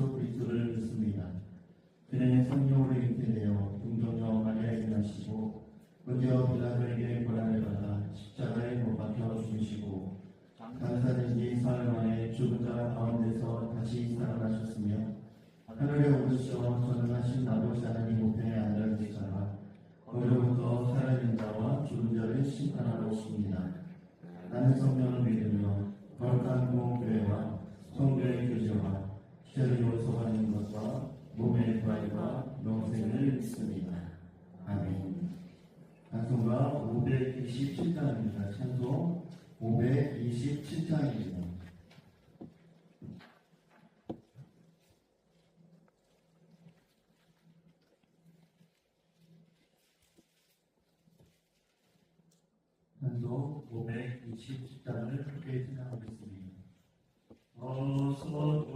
예수 그리스도를 믿습니다. 그는 성령으로 잉태되어 동정녀 마리아에게 나시고 본디오 빌라도에게 고난을 받아 십자가에 못 박혀 죽으시고 장사된 지 사흘 만에 죽은 자 가운데서 다시 살아나셨으며 하늘에 오르시어 전능하신 아버지 하나님 우편에 앉아 계시다가 거기로부터 살아있는 자와 죽은 자를 심판하러 오십니다. 나는 성령을 믿으며 거룩한 공교회와 성교의 교제와 피를 요소하는 것과 몸의 부활과 영생을 믿습니다. 아멘. 찬송가 527장입니다. 찬송 527장입니다. 찬송 527장을 함께 생각하겠습니다. 어서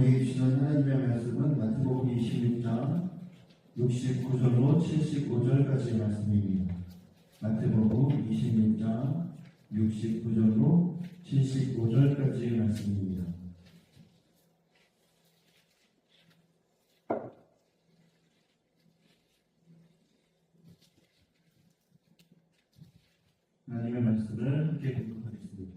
우리 주시는 하나님의 말씀은 마태복음 26장 69절로 75절까지의 말씀입니다. 마태복음 26장 69절로 75절까지의 말씀입니다. 하나님의 말씀을 함께 공독하겠습니다.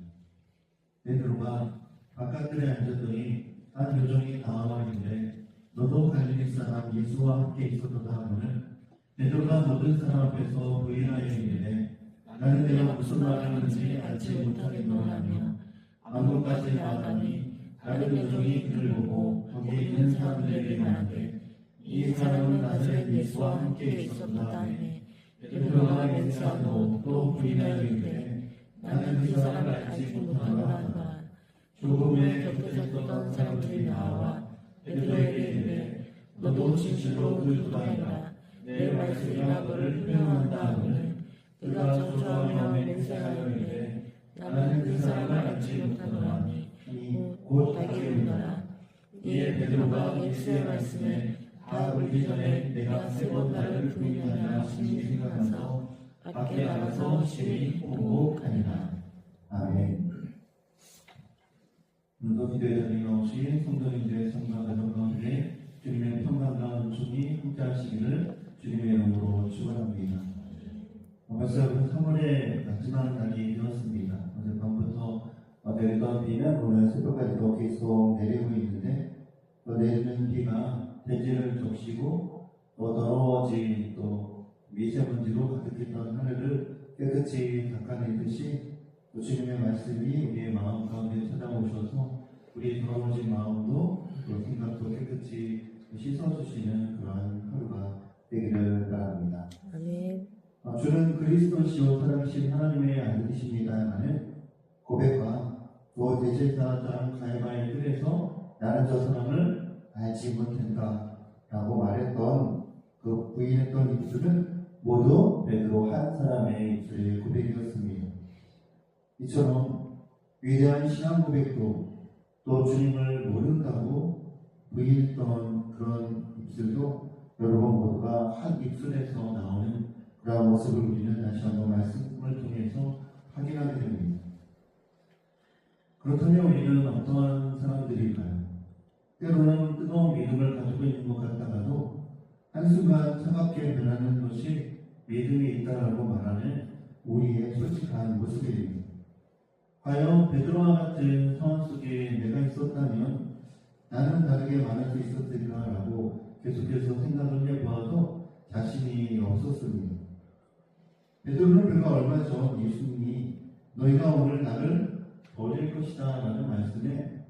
베드로가 바깥들에 앉았더니 한 여종이 나와 이르되 너도 갈릴리 사람 예수와 함께 있었도다 하거늘 베드로가 모든 사람 앞에서 부인하여 이르되 나는 내가 무슨 말을 하는지 알지 못하겠노라 하며 왕궁까지 나아가니 다른 여종이 그를 보고 거기에 있는 사람들에게 말하되 이 사람은 나사렛 예수와 함께 있었도다 하매 베드로가 맹세하고 또 부인하여 이르되 나는 그 사람을 알지 못하노라 하더라. 조금의 곁에 섰던 사람들이 나와 베드로에게 이르되 너도 진실로 그리스도가 아니라 내 말씀이나 너를 표명한다 하거늘 그가 저주하며 맹세하여 이르되 나는 그 사람을 알지 못하노라 하니 곧 닭이 울더라. 이에 베드로가 예수의 말씀에 다 울기 전에 내가 세 번 나를 부인하냐 하시니 생각하면서 밖에 나가서 심히 통곡하니라. 아멘. 오늘도 기도의 자리에 나오신 성도님들의 성과 가정 가운데 주님의 평강과 은총이 함께하시기를 주님의 이름으로 축원합니다. 벌써 3월의 마지막 날이 되었습니다. 어젯밤부터 내리던 비는 오늘 새벽까지도 계속 내리고 있는데 내리는 비가 대지를 적시고 또 더러워진 또 미세먼지로 가득했던 하늘을 깨끗이 닦아내듯이 또 주님의 말씀이 우리의 마음 가운데 찾아오셔서 우리 더러워진 마음도 또 생각도 깨끗이 씻어주시는 그러한 하루가 되기를 바랍니다. 아멘. 주는 그리스도시요 살아계신 하나님의 아들이십니다라는 고백과 또 대제사장 가야바의 뜰에서 나는 저 사람을 알지 못한다 라고 말했던 그 부인했던 입술은 모두 베드로 한 사람의 입술의 고백이었습니다. 이처럼 위대한 신앙 고백도 또 주님을 모른다고 부인했던 그런 입술도 여러분 모두가 한 입술에서 나오는 그런 모습을 우리는 다시 한번 말씀을 통해서 확인하게 됩니다. 그렇다면 우리는 어떠한 사람들일까요? 때로는 뜨거운 믿음을 가지고 있는 것 같다가도 한순간 차갑게 변하는 것이 믿음이 있다라고 말하는 우리의 솔직한 모습입니다. 과연 베드로와 같은 상황 속에 내가 있었다면 나는 다르게 말할 수 있었을까라고 계속해서 생각을 해보아도 자신이 없었습니다. 베드로는 불과 얼마 전 예수님이 너희가 오늘 나를 버릴 것이다 라는 말씀에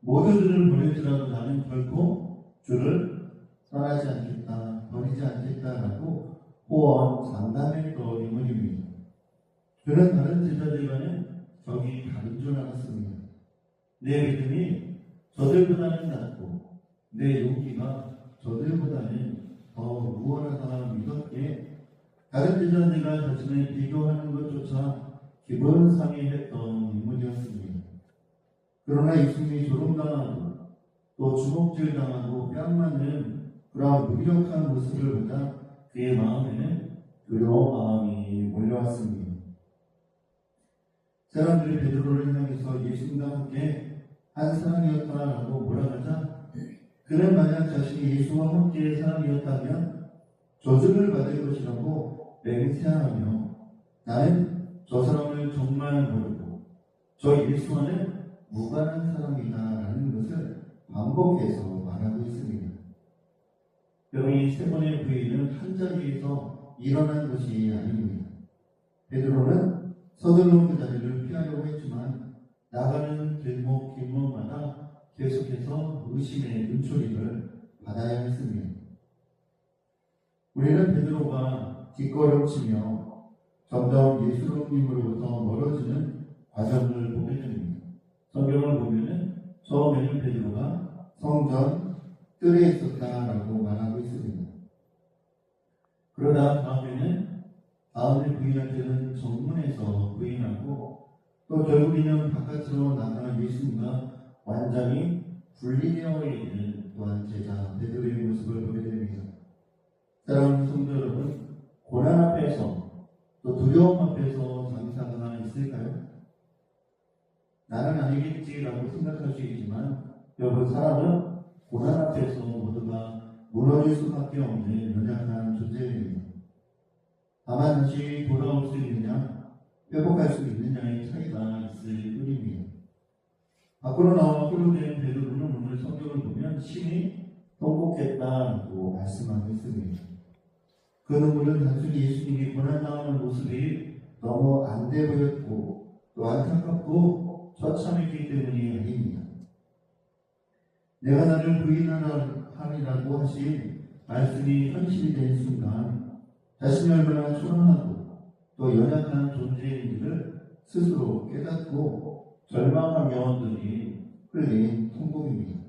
모두들을 버릴지라도 나는 결코 주를 떠나지 않겠다, 버리지 않겠다라고 호언 장담했던 인물입니다. 그는 다른 제자들과는 적이 다른 줄 알았습니다. 내 믿음이 저들보다는 낫고 내 용기가 저들보다는 더 우월하다 믿었기에 다른 제자들과 자신을 비교하는 것조차 기분 상해했던 인물이었습니다. 그러나 예수님이 조롱당하고 또 주먹질당하고 뺨맞는 그러한 무력한 모습을 보자 그의 마음에는 두려운 마음이 몰려왔습니다. 사람들이 베드로를 향해서 예수님과 함께 한 사람이었다라고 몰아가자 그는 만약 자신이 예수와 함께의 사람이었다면 저주를 받을 것이라고 맹세하며 나는 저 사람을 정말 모르고 저 예수와는 무관한 사람이다라는 것을 반복해서 말하고 있습니다. 여러분, 이 세 번의 부인은 한 자리에서 일어난 것이 아닙니다. 베드로는 서둘러 그 자리를 피하려고 했지만 나가는 길목마다 계속해서 의심의 눈초리를 받아야 했습니다. 우리는 베드로가 뒷걸음치며 점점 예수님으로부터 멀어지는 과정을 보게 됩니다. 성경을 보면은 처음에는 베드로가 성전 뜰에 있었다라고 말하고 있습니다. 그러다 다음에 부인한테는 정문에서 부인하고 또 결국에는 바깥으로 나가 예수님과 완전히 분리되어 있는 또한 제자 베드로의 모습을 보게 됩니다. 사랑하는 성도 여러분, 고난 앞에서 또 두려움 앞에서 장사가 있을까요? 나는 아니겠지라고 생각할 수 있지만 여러분, 사람은 고난 앞에서 모두가 무너질 수밖에 없는 연약한 존재입니다. 다만 다시 돌아올 수 있느냐, 회복할 수 있느냐의 차이가 있을 뿐입니다. 밖으로 나와 홀로된 베드로는 오늘 성경을 보면 심히 통곡했다고 말씀하고 있습니다. 그 눈물은 단순히 예수님이 고난당하는 모습이 너무 안돼 보였고 또 안타깝고 처참했기 때문이 아닙니다. 내가 나를 부인하리라고 하신 말씀이 현실이 된 순간 자신이 얼마나 초라하고 또 연약한 존재인지를 스스로 깨닫고 절망한 영혼들이 흘린 통곡입니다.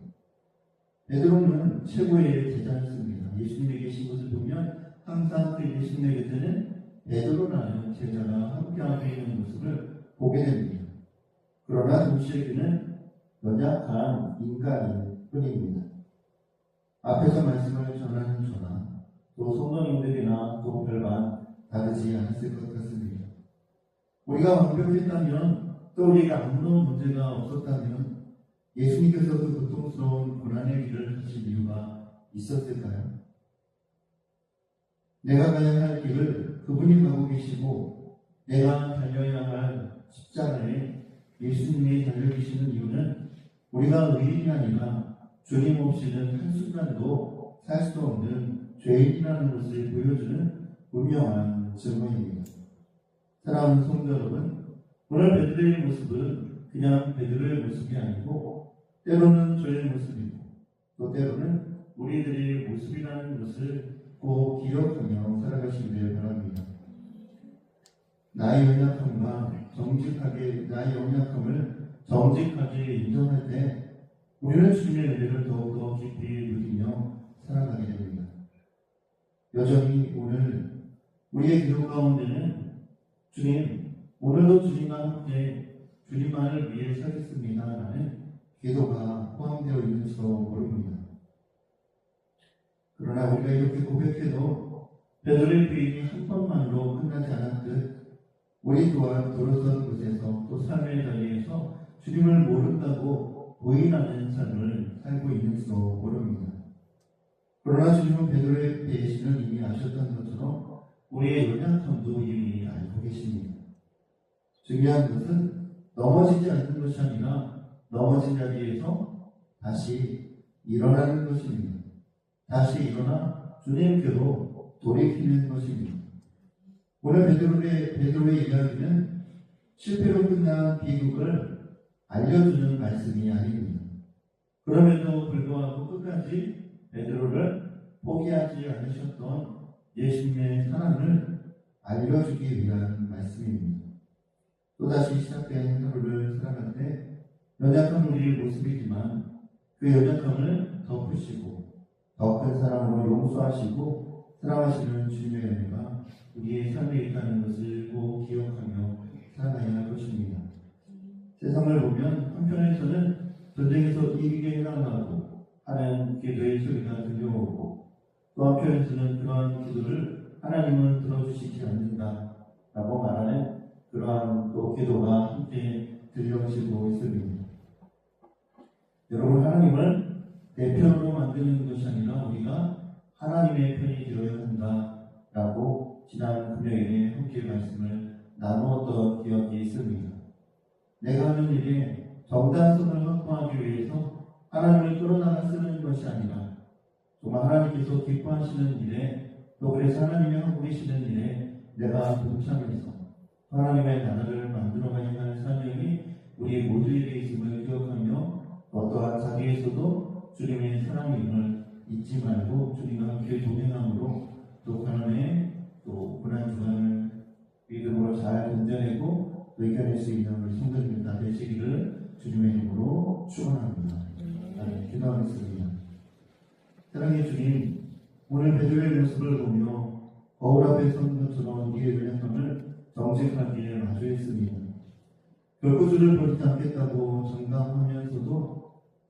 베드로는 최고의 제자였습니다. 예수님이 계신 것을 보면 항상 그 예수님의 곁에는 베드로라는 제자가 함께하고 있는 모습을 보게 됩니다. 그러나 동시에 그는 연약한 인간일 뿐입니다. 앞에서 말씀을 전하는 저나 또 성도님들이나 또 별반 다르지 않았을 것 같습니다. 우리가 완벽했다면 또 우리가 아무런 문제가 없었다면 예수님께서 그 고통스러운 고난의 길을 가실 이유가 있었을까요? 내가 가야 할 길을 그분이 가고 계시고 내가 달려야 할 십자가에 예수님이 달려 계시는 이유는 우리가 의인이 아니라 주님 없이는 한순간도 살 수 없는 죄인이라는 것을 보여주는 분명한 증거입니다. 사랑하는 성도 여러분, 오늘 베드로의 모습은 그냥 베드로의 모습이 아니고 때로는 저의 모습이고 또 때로는 우리들의 모습이라는 것을 꼭 기억하며 살아가시길 바랍니다. 나의 연약함을 정직하게 인정할 때 우리는 주님의 은혜를 더욱더 깊이 누리며 살아가게 됩니다. 여전히 오늘 우리의 기도 가운데는 주님, 오늘도 주님과 함께 주님만을 위해 살겠습니다 라는 기도가 포함되어 있는지도 모릅니다. 그러나 우리가 이렇게 고백해도 베드로의 부인이 한 번만으로 끝나지 않았듯 우리 또한 돌아선 곳에서 또 삶의 자리에서 주님을 모른다고 부인하는 삶을 살고 있는지도 모릅니다. 그러나 주님은 베드로의 배신을 이미 아셨던 것처럼 우리의 연약함도 이미 알고 계십니다. 중요한 것은 넘어지지 않는 것이 아니라 넘어진 자리에서 다시 일어나는 것입니다. 다시 일어나 주님께로 돌이키는 것입니다. 오늘 베드로의 이야기는 실패로 끝난 비극을 알려주는 말씀이 아닙니다. 그럼에도 불구하고 끝까지 베드로를 포기하지 않으셨던 예수님의 사랑을 알려주기 위한 말씀입니다. 또다시 시작된 하루를 살아갈 때 연약한 우리의 모습이지만 그 연약함을 덮으시고 더 큰 사랑으로 용서하시고 사랑하시는 주님의 은혜가 우리의 삶에 있다는 것을 꼭 기억하며 살아가야 할 것입니다. 세상을 보면 한편에서는 전쟁에서 이기게 해달라고 하는 기도의 소리가 들려오고 또 한편에서는 그러한 기도를 하나님은 들어주시지 않는다라고 말하는 그러한 또 기도가 함께 들려오시고 있습니다. 여러분, 하나님을 내 편으로 만드는 것이 아니라 우리가 하나님의 편이 되어야 한다라고 지난 금요일에 함께 말씀을 나누었던 기억이 있습니다. 내가 하는 일에 정당성을 확보하기 위해서 하나님을 끌어나가 쓰는 것이 아니라 정말 하나님께서 기뻐하시는 일에 또 그래서 하나님이 하고 계시는 일에 내가 동참해서 하나님의 나라를 만들어가야 할 사명이 우리 모두에게 있음을 기억하며 어떠한 자리에서도 주님의 사랑임을 잊지 말고 주님과 함께 동행함으로 또 가난에 또 고난주간을 믿음으로 잘 견뎌내고 이겨낼 수 있는 우리 성도님들 다 되시기를 주님의 이름으로 축원합니다. 기도하겠습니다. 사랑의 주님, 오늘 베드로의 모습을 보며 거울 앞에 선 것처럼 우리의 연약함을 정직하게 마주했습니다. 결코 주를 버리지 않겠다고 장담하면서도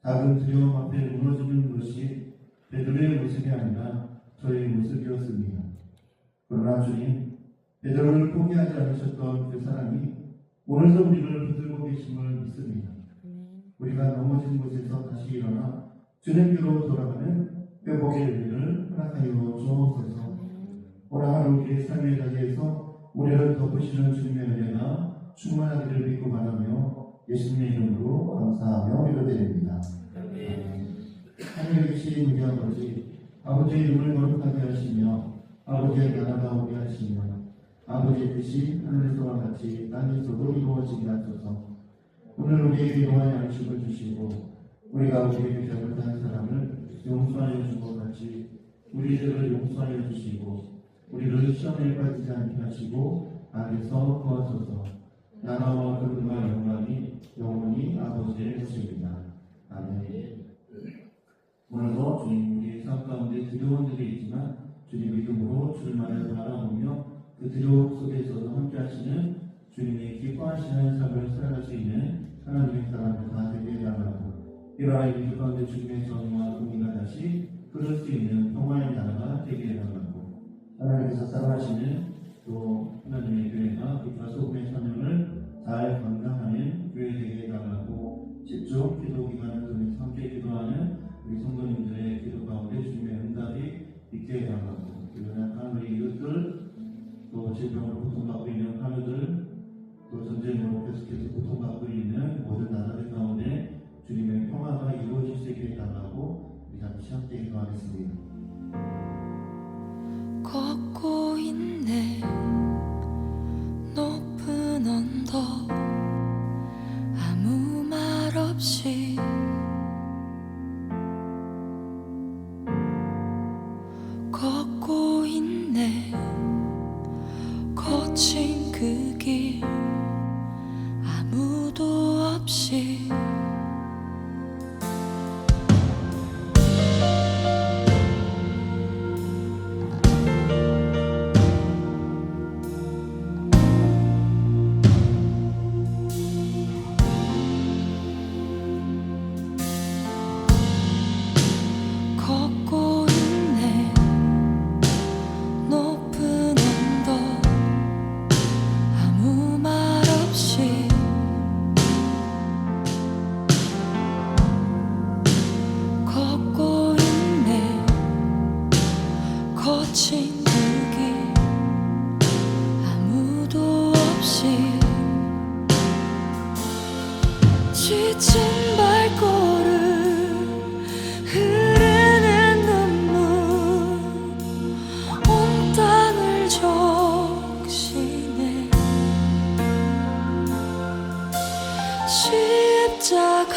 작은 두려움 앞에 무너지는 것이 베드로의 모습이 아니라 저의 모습이었습니다. 그러나 주님, 베드로를 포기하지 않으셨던 그 사랑이 오늘도 우리를 붙들고 계심을 믿습니다. 우리가 넘어진 곳에서 다시 일어나 주님께로 돌아가는 회복의 은혜를 허락하여 주옵소서. 오늘 하루 우리의 삶의 자리에서 우리를 덮으시는 주님의 은혜가 충만하기를 믿고 바라며 예수님의 이름으로 감사하며 기도드립니다. 하늘에 계신 우리 아버지의 이름을 거룩하게 하시며 아버지의 나라가 오게 하시며 아버지의 뜻이 하늘에서와 같이 땅에서도 이루어지게 하소서. 오늘 우리에게 용한 양식을 주시고 우리가 우리에게 잘못한 사람을 용서하여 준 것 같이 우리 죄를 용서하여 주시고 우리를 시험에 빠지지 않게 하시고 악에서 구하소서. 나라와 권능과 영광이 영원히 아버지의 것입니다. 아멘. 오늘도 주님 우리 삶 가운데 두려운 일이 있지만 주님 믿음으로 주님만을 바라보며 그 두려움 속에서도 함께 하시는 주님의 기뻐하시는 삶을 살아갈 수 있는 하나님의 사람들 다 되게 해달라고, 이러한 일 가운데 주님의 정의와 공의가 다시 흐를 수 있는 평화의 나라가 되게 해달라고, 하나님께서 사랑하시는 또 하나님의 교회가 빛과 소금의 사명을 잘 감당하는 교회 되게 해달라고, 집중 기도 기간을 통해서 함께 기도하는 우리 성도님들의 기도 가운데 주님의 응답이 있게 해달라고, 연약한 우리 이웃들, 또 질병으로 고통받고 있는 하루들, 또 전쟁으로 계속해서 고통받고 있는 모든 나라들 가운데 주님의 평화가 이루어질 수 있게 해달라고 우리 잠시 함께 기도하겠습니다. 걷고 있네 높은 언덕 아무 말 없이 걷고 있네 거친 그 길 아무도 없이 걷고 있네 높은 언덕 아무 말 없이 걷고 있네 거친 그 길 아무도 없이 지친 발걸음 흐르는 눈물 온 땅을 적시네 십자가